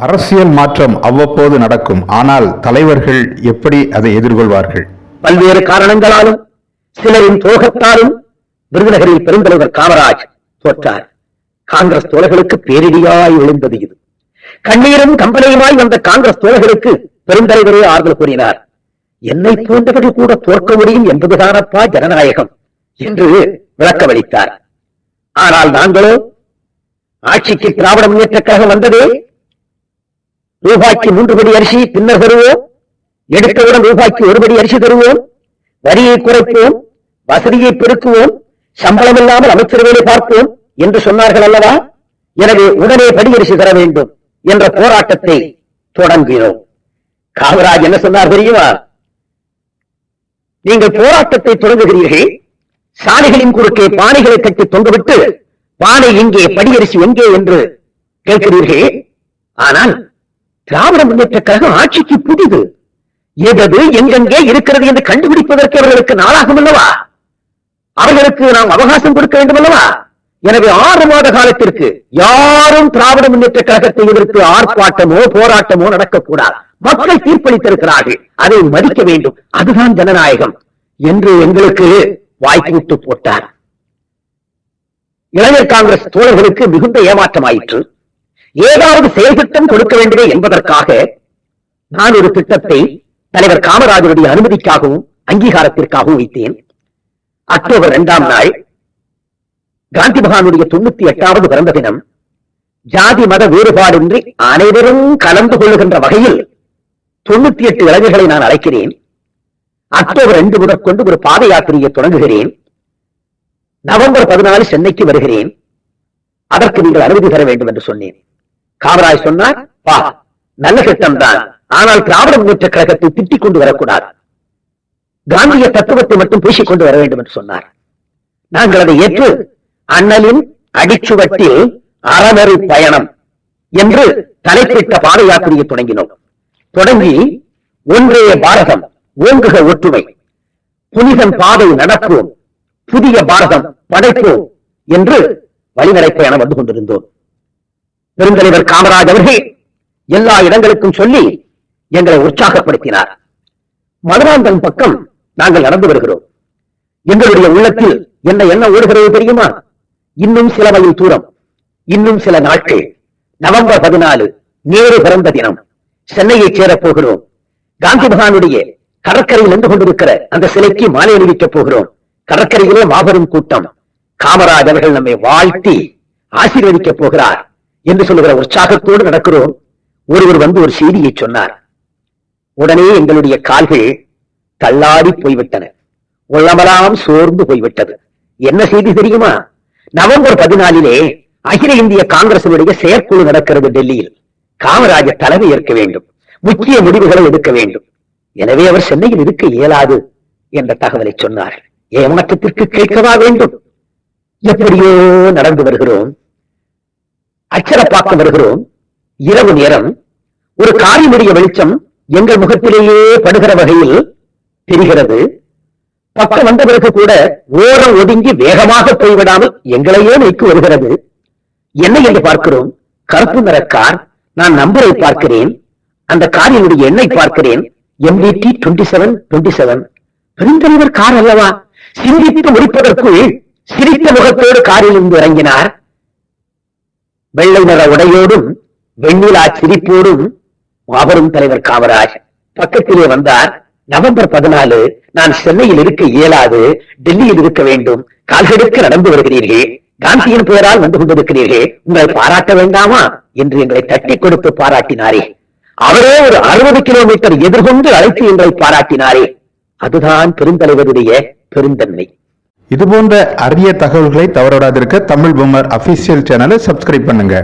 அரசியல் மாற்றம் அவ்வப்போது நடக்கும். ஆனால் தலைவர்கள் எப்படி அதை எதிர்கொள்வார்கள்? பல்வேறு காரணங்களாலும் சிலரின் துரோகத்தாலும் விருதுநகரில் பெருந்தலைவர் காமராஜ் தோற்றார். காங்கிரஸ் தோழர்களுக்கு பேரிடியாய் விழுந்தது இது. கண்ணீரும் கம்பளையுமாய் வந்த காங்கிரஸ் தோழர்களுக்கு பெருந்தலைவரே ஆறுதல் கூறினார். என்னை போன்றவர்கள் கூட தோற்க முடியும் என்பதுதானப்பா ஜனநாயகம் என்று விளக்கமளித்தார். ஆனால் நாங்களோ ஆட்சிக்கு திராவிட முன்னேற்ற கழகம் வந்ததே, ரூபாய்க்கு 3 படி அரிசி பின்னர் தருவோம், எடுத்தவுடன் ரூபாய்க்கு 1 படி அரிசி தருவோம், வரியை குறைப்போம், வசதியை பெருக்குவோம், சம்பளம் இல்லாமல் அமைச்சர்களை பார்ப்போம் என்று சொன்னார்கள் அல்லவா? எனவே உடனே படி அரிசி தர வேண்டும் என்ற போராட்டத்தை தொடங்கினோம். காமராஜ் என்ன சொன்னார் தெரியுமா? நீங்கள் போராட்டத்தை தொடங்குகிறீர்கள், சாலைகளின் குறுக்கே பானைகளை கட்டி தொங்குவிட்டு பானை எங்கே படியரிசி எங்கே என்று கேட்கிறீர்கள். ஆனால் திராவிட முன்னேற்ற கழகம் ஆட்சிக்கு புதிது, எது எங்கெங்கே இருக்கிறது என்று கண்டுபிடிப்பதற்கு அவர்களுக்கு நாளாகும் அல்லவா? அவர்களுக்கு நாம் அவகாசம் கொடுக்க வேண்டும் அல்லவா? எனவே 6 மாத காலத்திற்கு யாரும் திராவிட முன்னேற்ற கழகத்தை எதிர்த்து ஆர்ப்பாட்டமோ போராட்டமோ நடக்கக்கூடாது. மக்கள் தீர்ப்பளித்திருக்கிறார்கள், அதை மதிக்க வேண்டும், அதுதான் ஜனநாயகம் என்று எங்களுக்கு வாய்ப்பு போட்டார். இளைஞர் காங்கிரஸ் தோழர்களுக்கு மிகுந்த ஏமாற்றமாயிற்று. ஏதாவது செயல் திட்டம் கொடுக்க வேண்டுமே என்பதற்காக நான் ஒரு திட்டத்தை தலைவர் காமராஜருடைய அனுமதிக்காகவும் அங்கீகாரத்திற்காகவும் வைத்தேன். அக்டோபர் 2ஆம் நாள் காந்தி மகானுடைய 98வது பிறந்த தினம். ஜாதி மத வேறுபாடின்றி அனைவரும் கலந்து கொள்ளுகின்ற வகையில் 98 இளைஞர்களை நான் அழைக்கிறேன். அக்டோபர் 2 முதற்கொண்டு ஒரு பாத யாத்திரையை தொடங்குகிறேன். நவம்பர் 14 சென்னைக்கு வருகிறேன். அதற்கு நீங்கள் அனுமதி தர வேண்டும் என்று சொன்னேன். காமராஜ் சொன்னார், பா, நல்ல திட்டம் தான், ஆனால் திராவிட முன்னேற்ற கழகத்தை திட்டிக் கொண்டு வரக்கூடாது, காந்திய தத்துவத்தை மட்டும் பேசிக் கொண்டு வர வேண்டும் என்று சொன்னார். நாங்கள் அதை ஏற்று அண்ணலின் அடிச்சுவட்டில் அறநெறி பயணம் என்று தலைப்பிட்ட பாத யாத்திரையை தொடங்கினோம். தொடங்கி ஒன்றே பாரதம், ஓங்குக ஒற்றுமை, புனிதன் பாதை நடப்போம், புதிய பாரதம் படைப்போம் என்று வழிநடை பயணம் வந்து கொண்டிருந்தோம். பெருந்தலைவர் காமராஜ் அவர்கள் எல்லா இடங்களுக்கும் சொல்லி எங்களை உற்சாகப்படுத்தினார். மதுராந்தகம் பக்கம் நாங்கள் நடந்து வருகிறோம். எங்களுடைய உள்ளத்தில் என்ன ஓடுகிறது தெரியுமா? இன்னும் சில மைல் தூரம், இன்னும் சில நாட்கள், நவம்பர் 14 நேரு பிறந்த தினம், சென்னையை சேரப் போகிறோம். காந்தி மகானுடைய கடற்கரையில் நின்று கொண்டிருக்கிற அந்த சிலைக்கு மாலை அணிவிக்கப் போகிறோம். கடற்கரையிலே மாபெரும் கூட்டம், காமராஜ் அவர்கள் நம்மை வாழ்த்தி ஆசீர்வதிக்கப் போகிறார் என்று சொல்லுகிற உற்சாகத்தோடு நடக்கிறோம். ஒருவர் வந்து ஒரு செய்தியை சொன்னார். உடனே எங்களுடைய கால்கள் தள்ளாடி போய்விட்டன, உள்ளமெல்லாம் சோர்ந்து போய்விட்டது. என்ன செய்தி தெரியுமா? நவம்பர் 14 அகில இந்திய காங்கிரசினுடைய செயற்குழு நடக்கிறது டெல்லியில். காமராஜர் தலைமை ஏற்க வேண்டும், முக்கிய முடிவுகளை எடுக்க வேண்டும். எனவே அவர் சென்னையில் இருக்க இயலாது என்ற தகவலை சொன்னார். ஏமாற்றத்திற்கு கேட்கவா வேண்டும்? எப்படியோ நடந்து வருகிறோம். அச்சரப்பாக்கம் வருகிறோம். இரவு நேரம். ஒரு காரினுடைய வெளிச்சம் எங்கள் முகத்திலேயே படுகிற வகையில் தெரிகிறது. பக்கம் வந்த பிறகு கூட ஓரம் ஒதுங்கி வேகமாக போய்விடாமல் எங்களையே நோக்கி வருகிறது. என்ன என்று பார்க்கிறோம்? கருப்பு நிற கார். நான் நம்பரை பார்க்கிறேன், அந்த காரினுடைய எண்ணை பார்க்கிறேன், MDT 2727. பெருந்தலைவர் கார் அல்லவா? சிந்தித்து முடிப்பதற்குள் சிரித்த முகத்தோடு காரில் இருந்து இறங்கினார். வெள்ளை நிற உடையோடும் வெண்ணிலா சிரிப்போடும் மாபெரும் தலைவர் காமராஜ் பக்கத்திலே வந்தார். நவம்பர் 14 நான் சென்னையில் இருக்க இயலாது, டெல்லியில் இருக்க வேண்டும், கால்கெடுக்க நடந்து வருகிறீர்கள், காந்தியின் பெயரால் வந்து கொண்டிருக்கிறீர்கள், உங்களை பாராட்ட வேண்டாமா என்று எங்களை தட்டி கொடுத்து பாராட்டினாரே. அவரே ஒரு 60 கிலோமீட்டர் எதிர்கொண்டு அழைத்து எங்களை பாராட்டினாரே. அதுதான் பெருந்தலைவருடைய பெருந்தன்மை. இது போன்ற அரிய தகவல்களை தவறவிடாதிருக்க தமிழ் பூமர் அபிஷியல் சேனலை சப்ஸ்கிரைப் பண்ணுங்க.